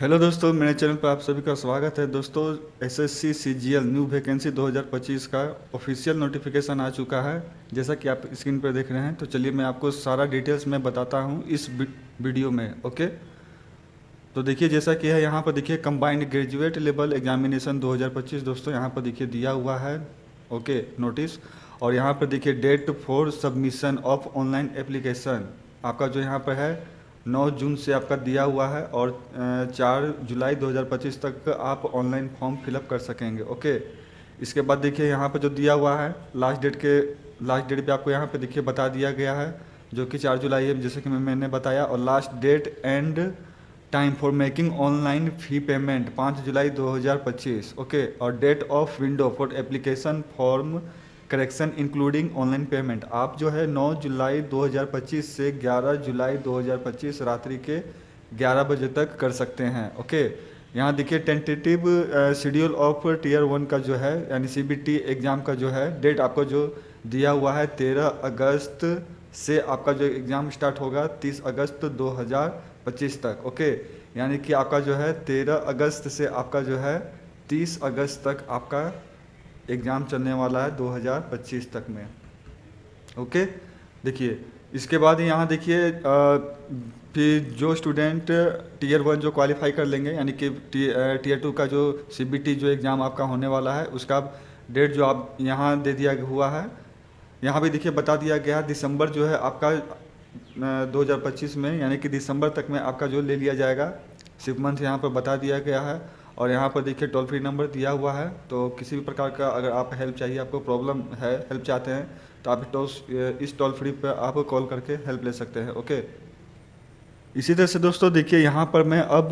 Hello दोस्तों, मेरे channel पर आप सभी का स्वागत है। दोस्तों, एसएससी सीजीएल न्यू वैकेंसी 2025 का ऑफिशियल नोटिफिकेशन आ चुका है, जैसा कि आप स्क्रीन पर देख रहे हैं। तो चलिए मैं आपको सारा डिटेल्स में बताता हूं इस वीडियो में। ओके, तो देखिए जैसा कि है यहाँ पर देखिए कंबाइंड ग्रेजुएट लेवल एग्जामिनेशन 2025 दोस्तों यहाँ पर देखिए दिया हुआ है। Okay, notice. और यहाँ पर देखिए date for submission of online application आपका जो यहाँ पर है 9 जून से आपका दिया हुआ है, और 4 जुलाई 2025 तक आप ऑनलाइन फॉर्म फिलअप कर सकेंगे। ओके, इसके बाद देखिए यहाँ पर जो दिया हुआ है लास्ट डेट पे आपको यहाँ पे देखिए बता दिया गया है, जो कि 4 जुलाई है, जैसे कि मैंने बताया। और last date and time for making online fee payment 5 जुलाई 2025। ओके, और date of window for application form correction including online payment आप जो है 9 जुलाई 2025 से 11 जुलाई 2025 रात्रि के 11 बजे तक कर सकते हैं। ओके, यहाँ देखिए टेंटेटिव शेड्यूल ऑफ टीयर 1 का जो है यानी सीबीटी एग्ज़ाम का जो है डेट आपको जो दिया हुआ है 13 अगस्त से आपका जो एग्ज़ाम स्टार्ट होगा 30 अगस्त 2025 तक। ओके, यानी कि आपका जो है 13 अगस्त से आपका जो है 30 अगस्त तक आपका एग्ज़ाम चलने वाला है 2025 तक में। ओके, देखिए इसके बाद यहाँ देखिए फिर जो स्टूडेंट टीयर 1 जो क्वालिफाई कर लेंगे, यानी कि टीयर 2 का जो सीबीटी जो एग्ज़ाम आपका होने वाला है उसका डेट जो आप यहाँ दे दिया हुआ है, यहाँ भी देखिए बता दिया गया है दिसंबर जो है आपका 2025 में, यानी कि दिसंबर तक में आपका जो ले लिया जाएगा। सिर्फ मंथ यहाँ पर बता दिया गया है। और यहाँ पर देखिए टोल फ्री नंबर दिया हुआ है, तो किसी भी प्रकार का अगर आप हेल्प चाहिए, आपको प्रॉब्लम है, हेल्प चाहते हैं, तो आप इस टोल फ्री पर आप कॉल करके हेल्प ले सकते हैं। ओके, इसी तरह से दोस्तों देखिए यहाँ पर मैं अब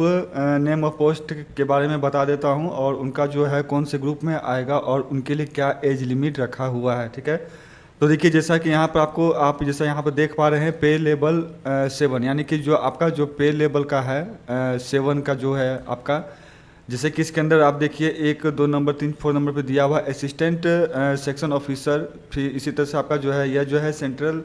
नेम ऑफ पोस्ट के बारे में बता देता हूँ, और उनका जो है कौन से ग्रुप में आएगा और उनके लिए क्या एज लिमिट रखा हुआ है। ठीक है, तो देखिए जैसा कि यहाँ पर आप जैसा यहाँ पर देख पा रहे हैं पे लेवल 7, यानी कि जो आपका जो पे लेवल का है 7 का जो है आपका, जैसे कि इसके अंदर आप देखिए 1 2 नंबर 3 4 नंबर पे दिया हुआ असिस्टेंट सेक्शन ऑफिसर। फिर इसी तरह से आपका जो है यह जो है सेंट्रल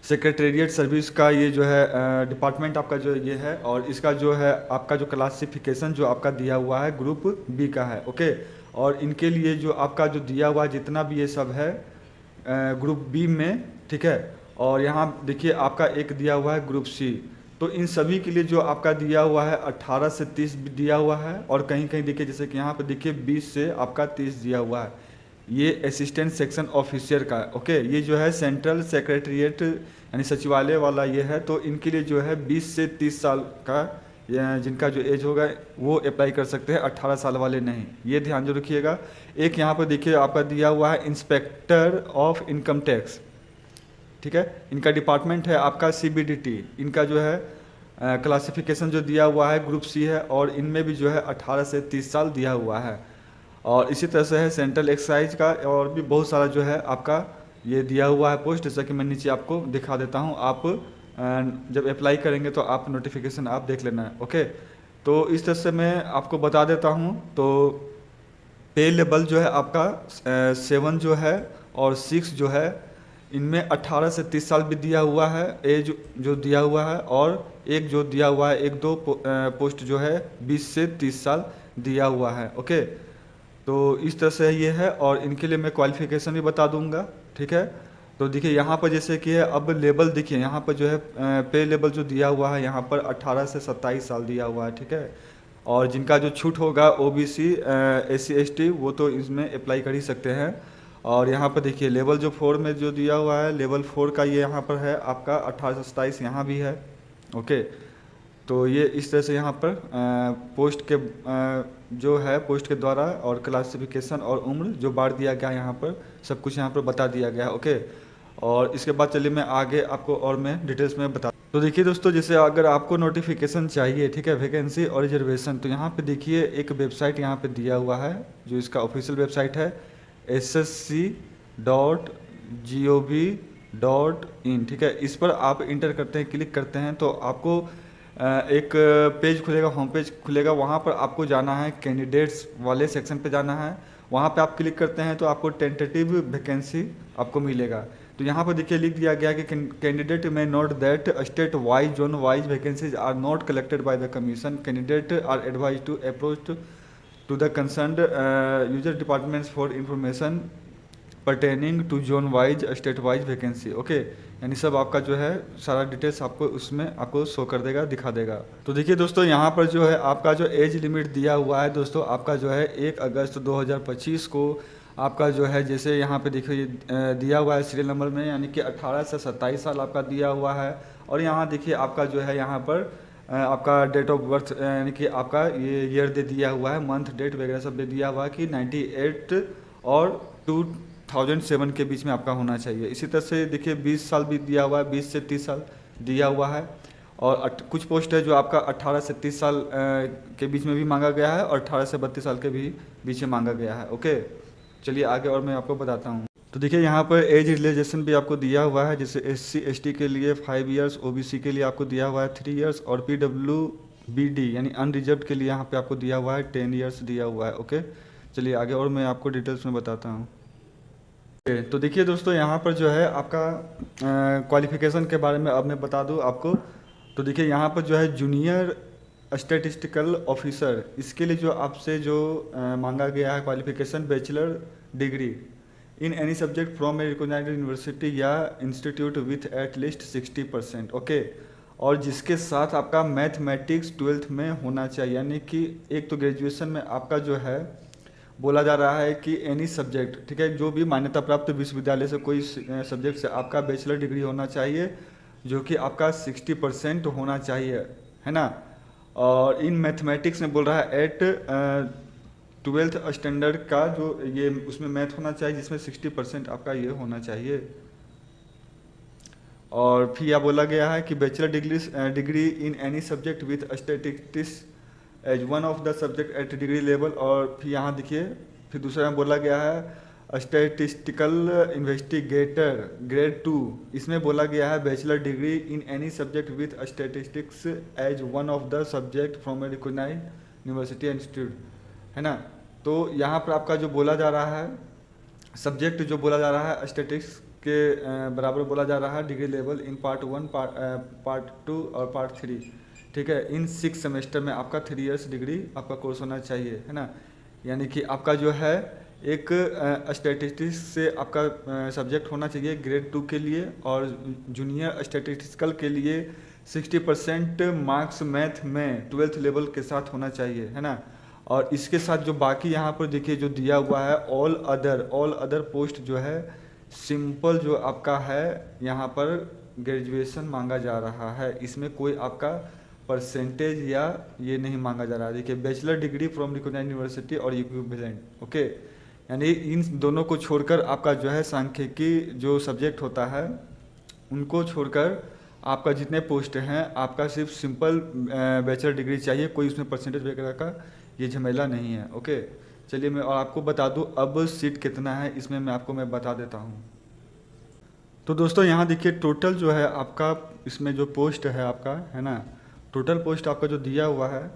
सेक्रेटेरिएट सर्विस का ये जो है डिपार्टमेंट आपका जो ये है, और इसका जो है आपका जो क्लासिफिकेशन जो आपका दिया हुआ है ग्रुप बी का है। ओके, और इनके लिए जो आपका जो दिया हुआ जितना भी ये सब है ग्रुप बी में, ठीक है। और यहाँ देखिए आपका एक दिया हुआ है ग्रुप सी, तो इन सभी के लिए जो आपका दिया हुआ है 18 से 30 दिया हुआ है, और कहीं कहीं देखिए जैसे कि यहाँ पर देखिए 20 से आपका 30 दिया हुआ है, ये असिस्टेंट सेक्शन ऑफिसर का। ओके, ये जो है सेंट्रल सेक्रेटरीट यानी सचिवालय वाला ये है, तो इनके लिए जो है 20 से 30 साल का जिनका जो एज होगा वो अप्लाई कर सकते हैं, 18 साल वाले नहीं, ये ध्यान जो रखिएगा। एक यहाँ पर देखिए आपका दिया हुआ है इंस्पेक्टर ऑफ इनकम टैक्स, ठीक है, इनका डिपार्टमेंट है आपका सीबीडीटी। इनका जो है क्लासिफिकेशन जो दिया हुआ है ग्रुप सी है, और इनमें भी जो है 18 से 30 साल दिया हुआ है। और इसी तरह से है सेंट्रल एक्साइज का, और भी बहुत सारा जो है आपका ये दिया हुआ है पोस्ट, जैसा कि मैं नीचे आपको दिखा देता हूँ। आप जब अप्लाई करेंगे तो आप नोटिफिकेशन आप देख लेना है। ओके, तो इस तरह से मैं आपको बता देता हूँ। तो पे लेवल जो है आपका 7 जो है और 6 जो है, इनमें 18 से 30 साल भी दिया हुआ है एज जो दिया हुआ है, और एक जो दिया हुआ है 1-2 पोस्ट जो है 20 से 30 साल दिया हुआ है। ओके, तो इस तरह से ये है, और इनके लिए मैं क्वालिफिकेशन भी बता दूंगा। ठीक है, तो देखिए यहाँ पर जैसे कि है अब लेवल देखिए यहाँ पर जो है पे लेवल जो दिया हुआ है यहाँ पर 18 से 27 साल दिया हुआ है। ठीक है, और जिनका जो छूट होगा ओबीसी एससी एसटी वो तो इसमें अप्लाई कर ही सकते हैं। और यहाँ पर देखिए लेवल जो 4 में जो दिया हुआ है लेवल 4 का ये यहाँ पर है आपका 18 से 27 यहाँ भी है। ओके, तो ये इस तरह से यहाँ पर पोस्ट के जो है पोस्ट के द्वारा और क्लासिफिकेशन और उम्र जो बांट दिया गया यहाँ पर सब कुछ यहाँ पर बता दिया गया है। ओके, और इसके बाद चलिए मैं आगे आपको और मैं डिटेल्स में बता। तो देखिए दोस्तों, जैसे अगर आपको नोटिफिकेशन चाहिए, ठीक है, वैकेंसी और रिजर्वेशन, तो यहाँ पे देखिए एक वेबसाइट यहाँ पे दिया हुआ है, जो इसका ऑफिशियल वेबसाइट है ssc.gov.in। ठीक है, इस पर आप इंटर करते हैं, क्लिक करते हैं तो आपको एक पेज खुलेगा, होम पेज खुलेगा। वहाँ पर आपको जाना है, कैंडिडेट्स वाले सेक्शन पे जाना है। वहाँ पे आप क्लिक करते हैं तो आपको टेंटेटिव वैकेंसी आपको मिलेगा। तो यहाँ पर देखिए लिख दिया गया कि कैंडिडेट में note that state wise zone wise vacancies are not collected by the commission. Candidate are advise to approach to the concerned user departments for information pertaining to zone wise state wise vacancy. Okay, यानी सब आपका जो है सारा details आपको उसमें आपको show कर देगा, दिखा देगा। तो देखिए दोस्तों, यहाँ पर जो है आपका जो एज लिमिट दिया हुआ है दोस्तों, आपका जो है 1 अगस्त 2025 को आपका जो है, जैसे यहाँ पे देखिए दिया हुआ है सीरियल नंबर में, यानी कि 18 से 27 साल आपका दिया हुआ है। और यहाँ देखिए आपका जो है यहाँ पर आपका डेट ऑफ बर्थ यानी कि आपका ये ईयर दे दिया हुआ है, मंथ डेट वगैरह सब दे दिया हुआ है कि 98 और 2007 के बीच में आपका होना चाहिए। इसी तरह से देखिए 20 साल भी दिया हुआ है, 20 से 30 साल दिया हुआ है। और कुछ पोस्ट है जो आपका 18 से 30 साल के बीच में भी मांगा गया है और 18 से 32 साल के भी बीच में मांगा गया है। ओके, चलिए आगे और मैं आपको बताता हूँ। तो देखिए यहाँ पर एज रिलेजेशन भी आपको दिया हुआ है, जैसे SC ST के लिए 5 इयर्स, OBC के लिए आपको दिया हुआ है 3 इयर्स और PWBD यानी अनरिजर्व्ड के लिए यहाँ पे आपको दिया हुआ है 10 इयर्स दिया हुआ है। ओके, चलिए आगे और मैं आपको डिटेल्स में बताता हूँ। तो देखिए दोस्तों, यहाँ पर जो है आपका क्वालिफिकेशन के बारे में अब मैं बता दूँ आपको। तो देखिए यहाँ पर जो है जूनियर स्टैटिस्टिकल ऑफिसर, इसके लिए जो आपसे जो मांगा गया है qualification, bachelor degree in any subject from a recognised university या institute with at least 60%। Okay, और जिसके साथ आपका मैथमेटिक्स 12th में होना चाहिए, यानी कि एक तो ग्रेजुएशन में आपका जो है बोला जा रहा है कि एनी सब्जेक्ट, ठीक है, जो भी मान्यता प्राप्त विश्वविद्यालय से कोई सब्जेक्ट से आपका बैचलर डिग्री होना चाहिए जो कि आपका 60% होना चाहिए, है ना। और इन मैथमेटिक्स में बोल रहा है एट 12th स्टैंडर्ड का जो ये उसमें मैथ होना चाहिए जिसमें 60% आपका ये होना चाहिए। और फिर यह बोला गया है कि bachelor degree in any subject with statistics as one of the subject at degree level. और फिर यहाँ देखिए फिर दूसरा में बोला गया है स्टैटिस्टिकल इन्वेस्टिगेटर ग्रेड 2, इसमें बोला गया है bachelor degree in any subject with statistics as one of the subject from a recognised university institute, है ना। तो यहाँ पर आपका जो बोला जा रहा है सब्जेक्ट जो बोला जा रहा है स्टैटिस्टिक्स के बराबर बोला जा रहा है degree level in part 1, part 2 और पार्ट 3, ठीक है। इन 6 सेमेस्टर में आपका 3 इयर्स डिग्री आपका कोर्स होना चाहिए, है ना। यानी कि आपका जो है एक स्टैटिस्टिक्स से आपका सब्जेक्ट होना चाहिए ग्रेड 2 के लिए, और जूनियर स्टैटिस्टिकल के लिए 60% मार्क्स मैथ में 12th लेवल के साथ होना चाहिए, है ना। और इसके साथ जो बाकी यहाँ पर देखिए जो दिया हुआ है ऑल अदर पोस्ट जो है सिंपल जो आपका है यहाँ पर ग्रेजुएशन मांगा जा रहा है, इसमें कोई आपका परसेंटेज या ये नहीं मांगा जा रहा है। देखिए bachelor degree from recognised university और इक्विवेलेंट, ओके, यानी इन दोनों को छोड़कर आपका जो है सांख्यिकी जो सब्जेक्ट होता है उनको छोड़कर आपका जितने पोस्ट हैं आपका सिर्फ सिंपल बैचलर डिग्री चाहिए, कोई उसमें परसेंटेज वगैरह का ये झमेला नहीं है। ओके, चलिए मैं और आपको बता दूं अब सीट कितना है, इसमें मैं बता देता हूं। तो दोस्तों यहाँ देखिए टोटल जो है आपका इसमें जो पोस्ट है आपका, है ना, टोटल पोस्ट आपका जो दिया हुआ है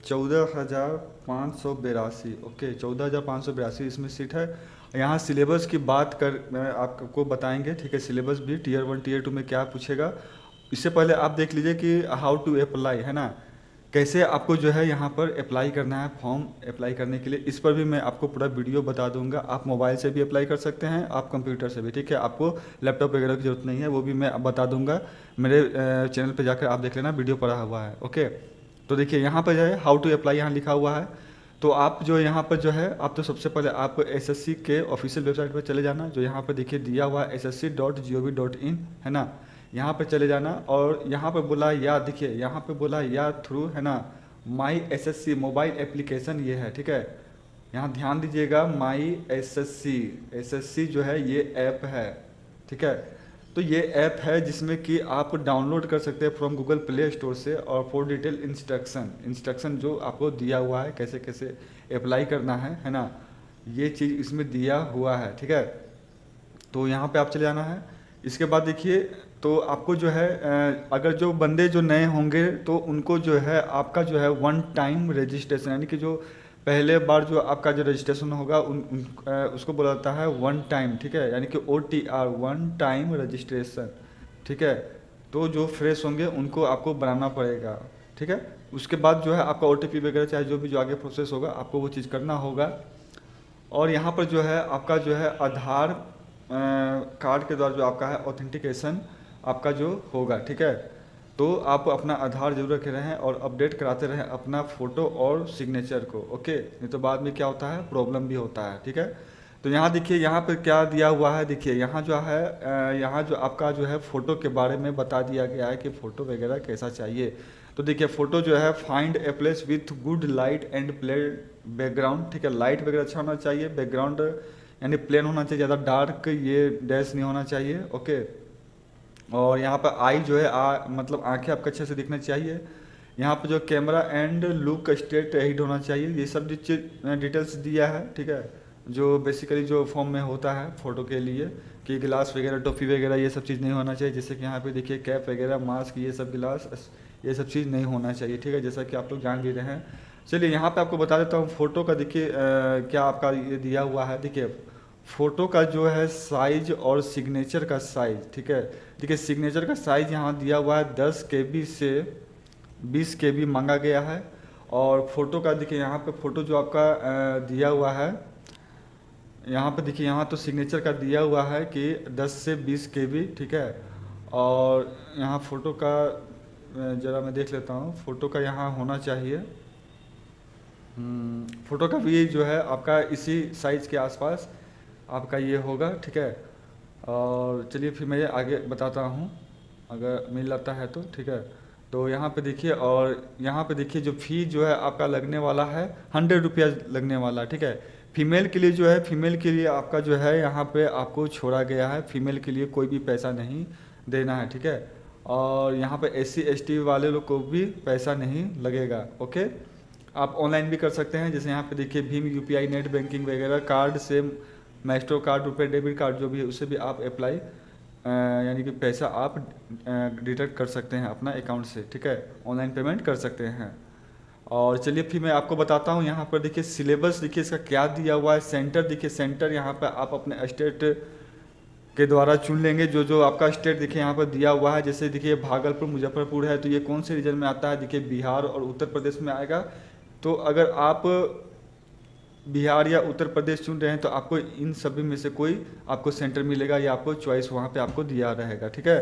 14,582। ओके, 14,582 इसमें सीट है। यहाँ सिलेबस की बात कर आपको बताएंगे, ठीक है। सिलेबस भी टीयर 1 टीयर 2 में क्या पूछेगा, इससे पहले आप देख लीजिए कि हाउ टू अप्लाई, है ना, कैसे आपको जो है यहाँ पर अप्लाई करना है, फॉर्म अप्लाई करने के लिए। इस पर भी मैं आपको पूरा वीडियो बता दूंगा। आप मोबाइल से भी अप्लाई कर सकते हैं, आप कंप्यूटर से भी, ठीक है। आपको लैपटॉप वगैरह की जरूरत नहीं है, वो भी मैं बता दूंगा। मेरे चैनल पे जाकर आप देख लेना, वीडियो पड़ा हुआ है। ओके, तो देखिए यहाँ पर जो है हाउ टू अप्लाई यहाँ लिखा हुआ है। तो आप जो यहाँ पर जो है आप तो सबसे पहले आप SSC के ऑफिशियल वेबसाइट पर चले जाना, जो यहाँ पर देखिए दिया हुआ है ssc.gov.in, है ना। यहाँ पर चले जाना और यहाँ पर बोला या देखिए यहाँ पे बोला या थ्रू, है ना, माई SSC मोबाइल एप्लीकेशन ये है, ठीक है। यहाँ ध्यान दीजिएगा माई SSC जो है ये ऐप है, ठीक है। तो ये ऐप है जिसमें कि आप डाउनलोड कर सकते हैं फ्रॉम गूगल प्ले स्टोर से, और फॉर डिटेल इंस्ट्रक्शन जो आपको दिया हुआ है कैसे कैसे अप्लाई करना है ना, ये चीज़ इसमें दिया हुआ है, ठीक है। तो यहाँ पे आप चले जाना है। इसके बाद देखिए तो आपको जो है अगर जो बंदे जो नए होंगे तो उनको जो है आपका जो है 1 टाइम रजिस्ट्रेशन, यानी कि जो पहले बार जो आपका जो रजिस्ट्रेशन होगा उसको बोला जाता है वन टाइम, ठीक है, यानी कि OTR, वन टाइम रजिस्ट्रेशन, ठीक है। तो जो फ्रेश होंगे उनको आपको बनाना पड़ेगा, ठीक है। उसके बाद जो है आपका OTP वगैरह चाहे जो भी जो आगे प्रोसेस होगा आपको वो चीज़ करना होगा। और यहाँ पर जो है आपका जो है आधार कार्ड के द्वारा जो आपका है ऑथेंटिकेशन आपका जो होगा, ठीक है। तो आप अपना आधार जरूर रखे रहें और अपडेट कराते रहें अपना फ़ोटो और सिग्नेचर को, ओके। नहीं तो बाद में क्या होता है, प्रॉब्लम भी होता है, ठीक है। तो यहाँ देखिए यहाँ पर क्या दिया हुआ है, देखिए यहाँ जो है यहाँ जो आपका जो है फ़ोटो के बारे में बता दिया गया है कि फ़ोटो वगैरह कैसा चाहिए। तो देखिए फ़ोटो जो है find a place with good light and plain background, ठीक है। लाइट वगैरह अच्छा होना चाहिए, बैकग्राउंड यानी प्लेन होना चाहिए, ज़्यादा डार्क ये डैश नहीं होना चाहिए, ओके। और यहाँ पर आई जो है मतलब आंखें आपका अच्छे से दिखना चाहिए। यहाँ पर जो camera and look straight hit होना चाहिए, ये सब डिटेल्स दिया है, ठीक है। जो बेसिकली जो फॉर्म में होता है फ़ोटो के लिए कि गिलास वगैरह टॉफ़ी वगैरह ये सब चीज़ नहीं होना चाहिए, जैसे कि यहाँ पे देखिए कैप वगैरह मास्क ये सब गिलास ये सब चीज़ नहीं होना चाहिए, ठीक है, जैसा कि आप लोग जान भी रहे हैं। चलिए यहाँ पे आपको बता देता हूँ फ़ोटो का, देखिए क्या आपका ये दिया हुआ है। देखिए फ़ोटो का जो है साइज और सिग्नेचर का साइज, ठीक है। देखिए सिग्नेचर का साइज यहाँ दिया हुआ है 10 KB से 20 KB मांगा गया है। और फ़ोटो का देखिए यहाँ पे फ़ोटो जो आपका दिया हुआ है, यहाँ पे देखिए यहाँ तो सिग्नेचर का दिया हुआ है कि 10 से 20 KB, ठीक है। और यहाँ फ़ोटो का ज़रा मैं देख लेता हूँ, फ़ोटो का यहाँ होना चाहिए, फ़ोटो का भी जो है आपका इसी साइज़ के आसपास आपका ये होगा, ठीक है। और चलिए फिर मैं ये आगे बताता हूँ अगर मिल जाता है तो, ठीक है। तो यहाँ पे देखिए, और यहाँ पे देखिए जो फ़ी जो है आपका लगने वाला है 100 रुपया लगने वाला, ठीक है। फीमेल के लिए जो है, फीमेल के लिए आपका जो है यहाँ पे आपको छोड़ा गया है, फीमेल के लिए कोई भी पैसा नहीं देना है, ठीक है। और यहाँ पे SC ST वाले लोग को भी पैसा नहीं लगेगा, ओके। आप ऑनलाइन भी कर सकते हैं, जैसे यहाँ पे देखिए भीम UPI नेट बैंकिंग वगैरह कार्ड से मास्टर कार्ड रुपए डेबिट कार्ड जो भी है उससे भी आप अप्लाई यानी कि पैसा आप डिडक्ट कर सकते हैं अपना अकाउंट से, ठीक है, ऑनलाइन पेमेंट कर सकते हैं। और चलिए फिर मैं आपको बताता हूँ यहाँ पर देखिए सिलेबस देखिए इसका क्या दिया हुआ है। सेंटर देखिए, सेंटर यहाँ पर आप अपने स्टेट के द्वारा चुन लेंगे, जो जो आपका स्टेट देखिए यहाँ पर दिया हुआ है। जैसे देखिए भागलपुर मुजफ्फरपुर है, तो ये कौन से रीजन में आता है, देखिए बिहार और उत्तर प्रदेश में आएगा। तो अगर आप बिहार या उत्तर प्रदेश चुन रहे हैं तो आपको इन सभी में से कोई आपको सेंटर मिलेगा या आपको चॉइस वहाँ पे आपको दिया रहेगा, ठीक है।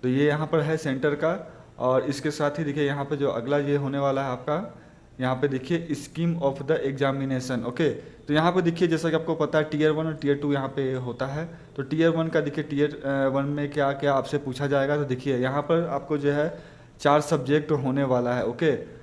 तो ये यहाँ पर है सेंटर का। और इसके साथ ही देखिए यहाँ पे जो अगला ये होने वाला है आपका, यहाँ पे देखिए scheme of the examination, okay. तो यहाँ पे देखिए जैसा कि आपको पता है Tier 1 और Tier 2 यहाँ पे होता है। तो Tier 1 का देखिए Tier 1 में क्या क्या आपसे पूछा जाएगा। तो देखिए यहाँ पर आपको जो है 4 सब्जेक्ट होने वाला है, ओके।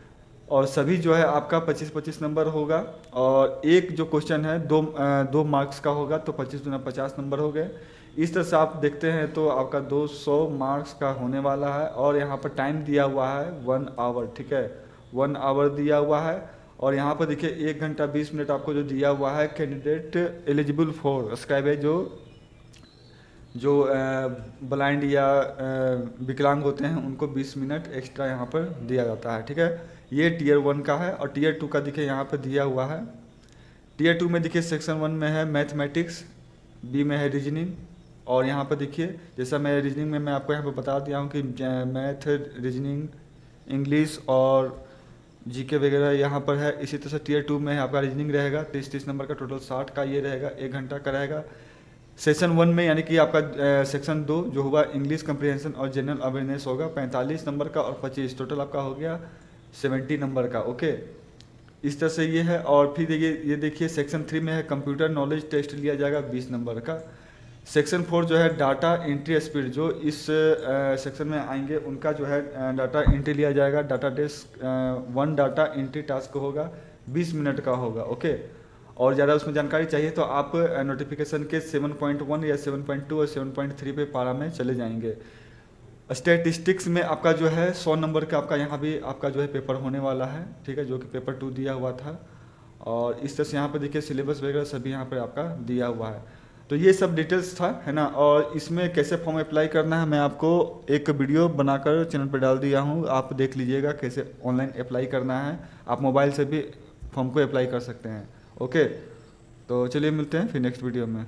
और सभी जो है आपका 25-25 नंबर होगा। और एक जो क्वेश्चन है 2 मार्क्स का होगा, तो 25 दूना 50 नंबर हो गए। इस तरह से आप देखते हैं तो आपका 200 मार्क्स का होने वाला है। और यहाँ पर टाइम दिया हुआ है 1 आवर, ठीक है, 1 आवर दिया हुआ है। और यहाँ पर देखिए 1 घंटा 20 मिनट आपको जो दिया हुआ है कैंडिडेट एलिजिबल फॉर स्क्राइब है, जो ब्लाइंड या विकलांग होते हैं उनको 20 मिनट एक्स्ट्रा यहाँ पर दिया जाता है, ठीक है। ये Tier 1 का है। और Tier 2 का देखिए यहाँ पर दिया हुआ है। Tier 2 में देखिए सेक्शन 1 में है मैथमेटिक्स, B में है रीजनिंग। और यहाँ पर देखिए जैसा मैं रीजनिंग में मैं आपको यहाँ पर बता दिया हूँ कि मैथ, रीजनिंग, इंग्लिश और GK वगैरह यहाँ पर है। इसी तरह से Tier 2 में आपका रीजनिंग रहेगा 30-30 नंबर का, टोटल 60 का ये रहेगा, 1 घंटा का रहेगा। सेक्शन 1 में यानी कि आपका सेक्शन 2 जो हुआ इंग्लिश कम्प्रीहेंशन और जनरल अवेयरनेस होगा 45 नंबर का, और 25 टोटल आपका हो गया 70 नंबर का, ओके। इस तरह से ये है। और फिर ये देखिए सेक्शन 3 में है कंप्यूटर नॉलेज टेस्ट लिया जाएगा 20 नंबर का। सेक्शन 4 जो है डाटा एंट्री स्पीड, जो इस सेक्शन में आएंगे उनका जो है डाटा एंट्री लिया जाएगा। Data desk 1 data entry task होगा 20 मिनट का होगा, ओके। और ज़्यादा उसमें जानकारी चाहिए तो आप नोटिफिकेशन के 7.1 या 7.2 और 7.3 पे पारा में चले जाएंगे। स्टैटिस्टिक्स में आपका जो है 100 नंबर का आपका यहाँ भी आपका जो है पेपर होने वाला है, ठीक है, जो कि पेपर 2 दिया हुआ था। और इस तरह से यहाँ पर देखिए सिलेबस वगैरह सभी यहाँ पर आपका दिया हुआ है। तो ये सब डिटेल्स था, है ना। और इसमें कैसे फॉर्म अप्लाई करना है मैं आपको एक वीडियो बनाकर चैनल पर डाल दिया हूँ, आप देख लीजिएगा कैसे ऑनलाइन अप्लाई करना है। आप मोबाइल से भी फॉर्म को अप्लाई कर सकते हैं। ओके, तो चलिए मिलते हैं फिर नेक्स्ट वीडियो में।